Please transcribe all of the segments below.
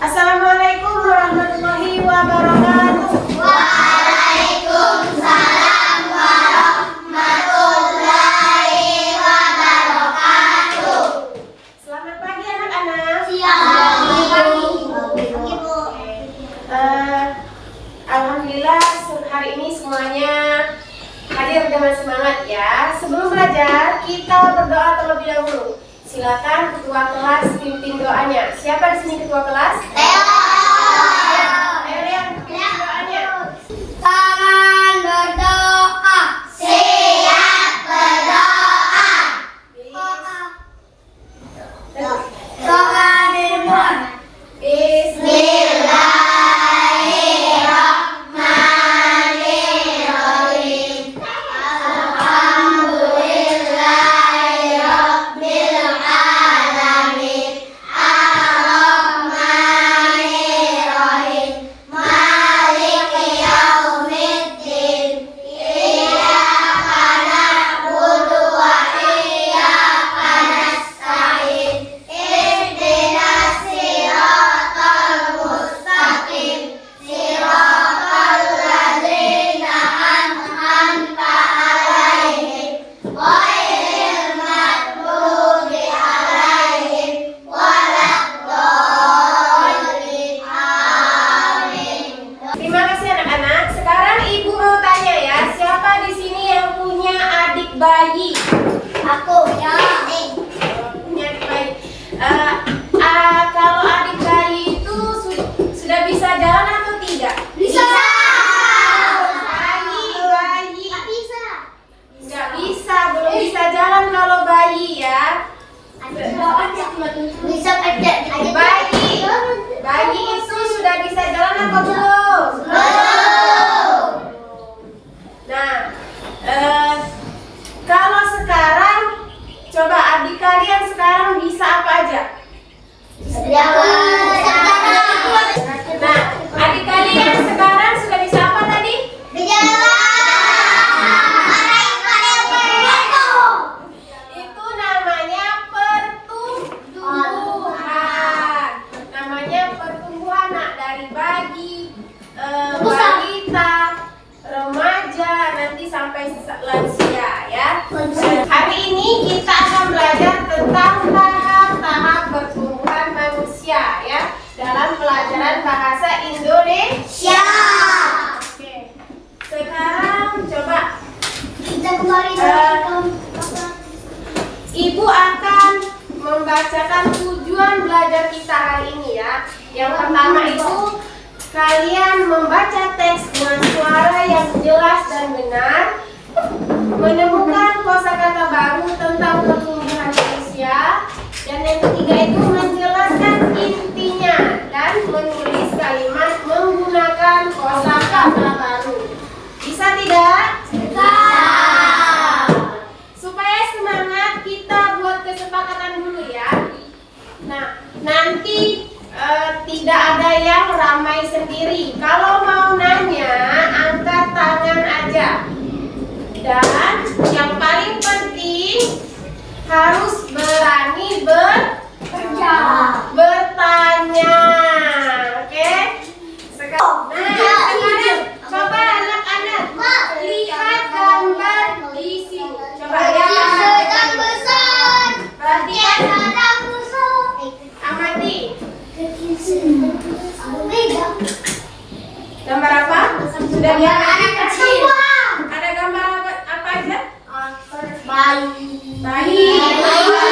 Assalamualaikum warahmatullahi wabarakatuh. Waalaikumsalam warahmatullahi wabarakatuh. Selamat pagi anak-anak. Selamat pagi, Bu. Alhamdulillah hari ini semuanya hadir dengan semangat ya. Sebelum belajar kita berdoa terlebih dahulu. Silakan ketua kelas pimpin doanya. Siapa di sini ketua kelas? Leo. Ayo Leon, pimpin doanya. Tangan berdoa. Siap berdoa. Doa dimulai. Bismillahirrahmanirrahim. Alhamdulillahirabbil alamin. Ar-Rahmanirrahim. Maliki yaumiddin. Iyyaka na'budu wa iyyaka nasta'in. Ihdinas siratal mustaqim. Siratal ladzina an'amta 'alaihim ghairil maghdubi 'alaihim waladdallin. Amin. Terima kasih anak-anak. Sekarang ibu mau tanya ya, siapa di sini yang punya adik bayi? Aku ya. Punya adik bayi. Kalau adik bayi itu sudah bisa jalan atau tidak? Bisa. Bayi. Bisa. Nggak bisa, belum bisa jalan kalau bayi ya. Bisa aja. Bayi itu sudah bisa jalan apa belum? Nah, kalau sekarang coba adik kalian sekarang bisa apa aja? Nah, adik kalian sekarang sudah bisa apa tadi? Itu namanya pertumbuhan. Namanya pertumbuhan nak dari bayi, balita, remaja, nanti sampai lansia ya. Hari ini kita akan belajar tentang tahap-tahap pertumbuhan manusia ya dalam pelajaran bahasa Indonesia. Oke. Sekarang coba Ibu akan membacakan tujuan belajar kita hari ini ya. Yang pertama itu kalian membaca teks dengan suara yang jelas dan benar, menemukan kosakata baru tentang pertumbuhan manusia, dan yang ketiga itu menjelaskan intinya dan menulis kalimat menggunakan kosakata baru. Bisa tidak? Supaya semangat kita buat kesepakatan dulu ya. Nah, nanti tidak ada yang ramai sendiri. Kalau mau nanya, angkat tangan aja. Dan yang paling penting harus berani bertanya. Oke? Sekarang coba anak-anak lihat gambar di sini. Coba ya. Perhatikan, amati. Gambar apa? Sudah lihat? Anak kecil. Ada gambar apa aja? Bayi. Terus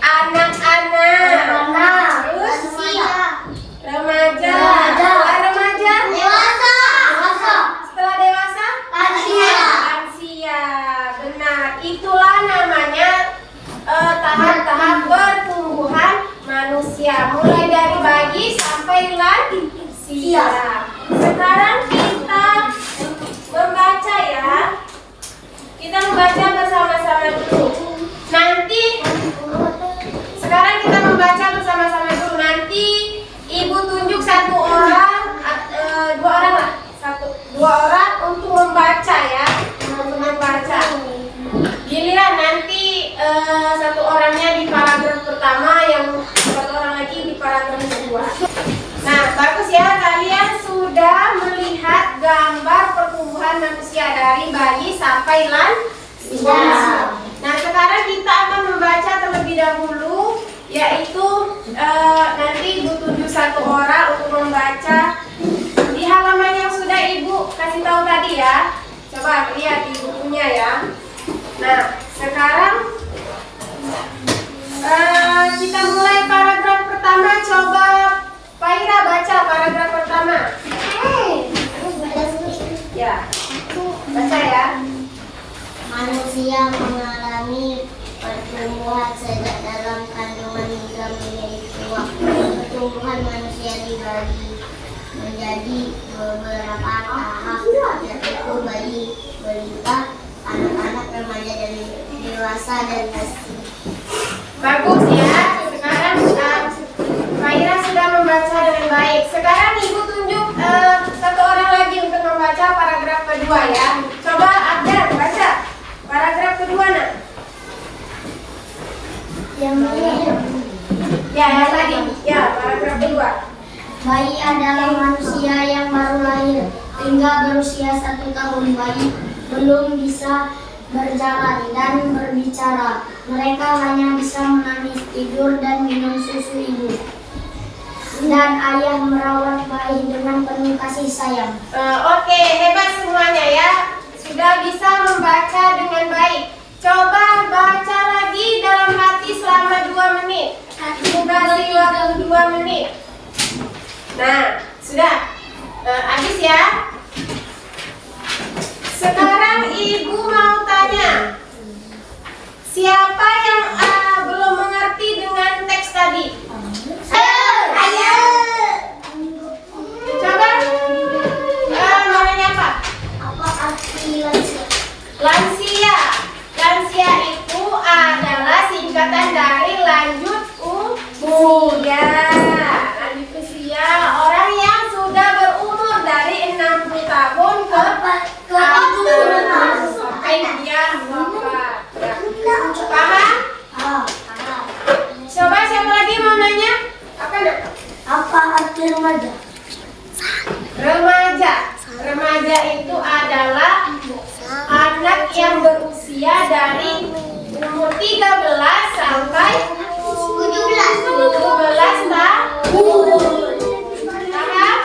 anak-anak. Terus remaja. Setelah remaja? Setelah dewasa? Lansia. Benar. Itulah namanya tahap-tahap pertumbuhan manusia. Mulai dari bayi sampai lansia. Sekarang kita membaca ya. Kita membaca bersama-sama dulu. Nanti sekarang kita membaca usia dari bayi sampai lansia. Nah, sekarang kita akan membaca terlebih dahulu, yaitu nanti Ibu tunjuk satu orang untuk membaca di halaman yang sudah Ibu kasih tahu tadi ya. Coba lihat di bukunya ya. Nah, sekarang kita mulai paragraf pertama. Coba Faira baca paragraf pertama. Ya, baca ya. Manusia mengalami pertumbuhan sejak dalam kandungan hingga menjadi tua. Pertumbuhan manusia dibagi menjadi beberapa tahap, yaitu bayi, balita, anak-anak, remaja, dan dewasa, dan pasti. Bagus ya. Sekarang Faira sudah membaca dengan baik. Sekarang Ibu tunjuk satu orang lagi untuk membaca paragraf kedua ya. Coba Abdar baca paragraf kedua nak. Yang mana? Ya, yang tadi. Ya, paragraf kedua. Bayi adalah manusia yang baru lahir hingga berusia 1 tahun. Bayi belum bisa berjalan dan berbicara. Mereka hanya bisa menangis, tidur, dan minum susu ibu. Dan ayah merawat bayi dengan penuh kasih sayang. Oke, hebat semuanya ya. Sudah bisa membaca dengan baik. Coba baca lagi dalam hati selama 2 menit. Durasi waktu 2 menit. Nah, sudah. Habis ya. Sekarang Ibu mau tanya, siapa yang belum mengerti dengan teks tadi? Ayo. Coba. Namanya apa? Apa arti lansia? Lansia. Lansia itu adalah singkatan dari lanjut usia. Lanjut usia orang yang sudah berumur dari 60 tahun ke atas sampai dia wafat. Paham? Coba siapa lagi mau nanya? Apa nak? Apa arti remaja? Remaja. Remaja itu adalah anak yang berusia dari umur 13 sampai 17 tahun. Paham?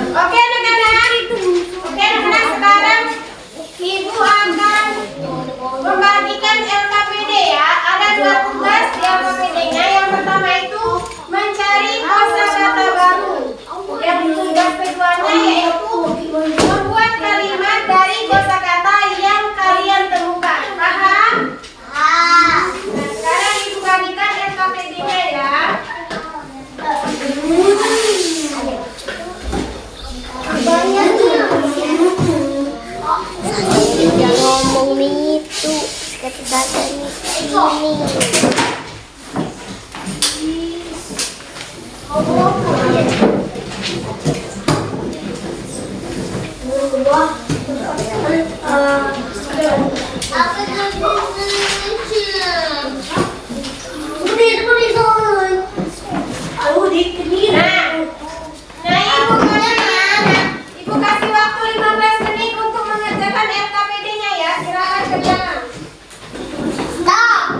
Oke anak-anak. Oke anak-anak, sekarang Ibu akan membagikan LKPD ya. Ada 2 tugas di LKPD-nya. Yang pertama itu mencari kosakata baru. Yang tugas keduanya yaitu membuat kalimat dari kosakata yang kalian temukan. Paham? Nah, sekarang Ibu bagikan LKPD-nya ya. Jangan ngomong itu, kata-kata ini. Ibu kasih waktu 15 menit untuk mengerjakan LKPD-nya ya. Silakan kerjakan. Sudah?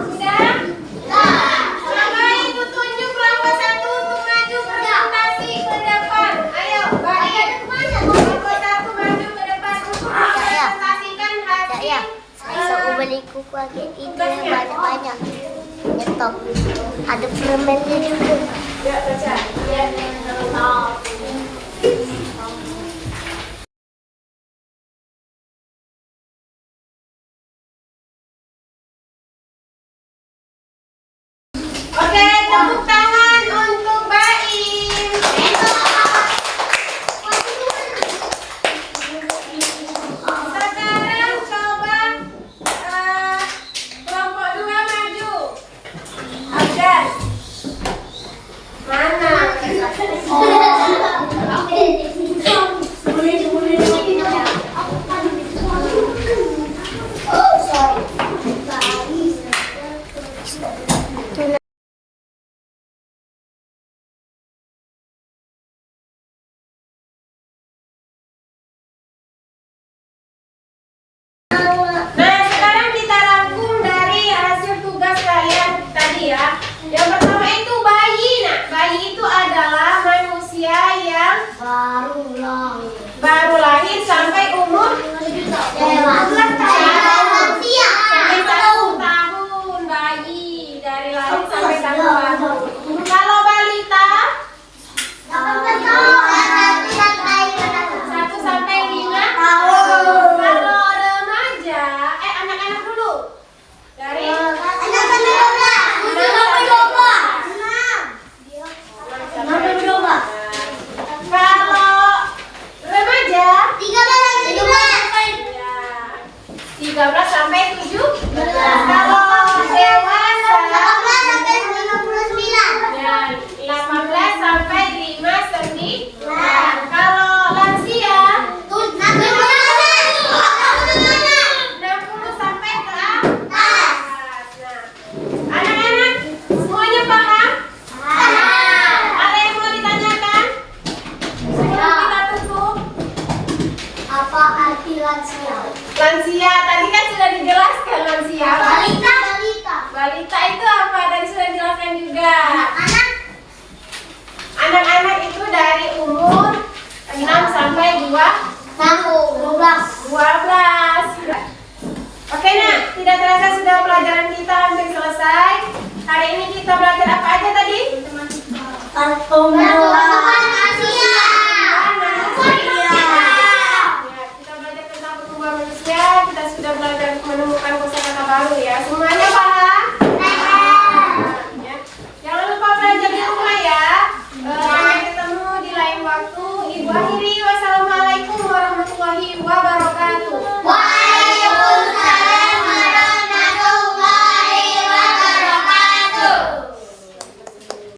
Coba Ibu tunjuk kelompok 1 untuk maju presentasi ke depan. Ayo, kelompok 1 maju ke depan untuk mempresentasikan hasil. Bisa aku beli kuku lagi itu yang banyak-banyak. Nyetok. Ada permennya juga. Ya, baca. Ya.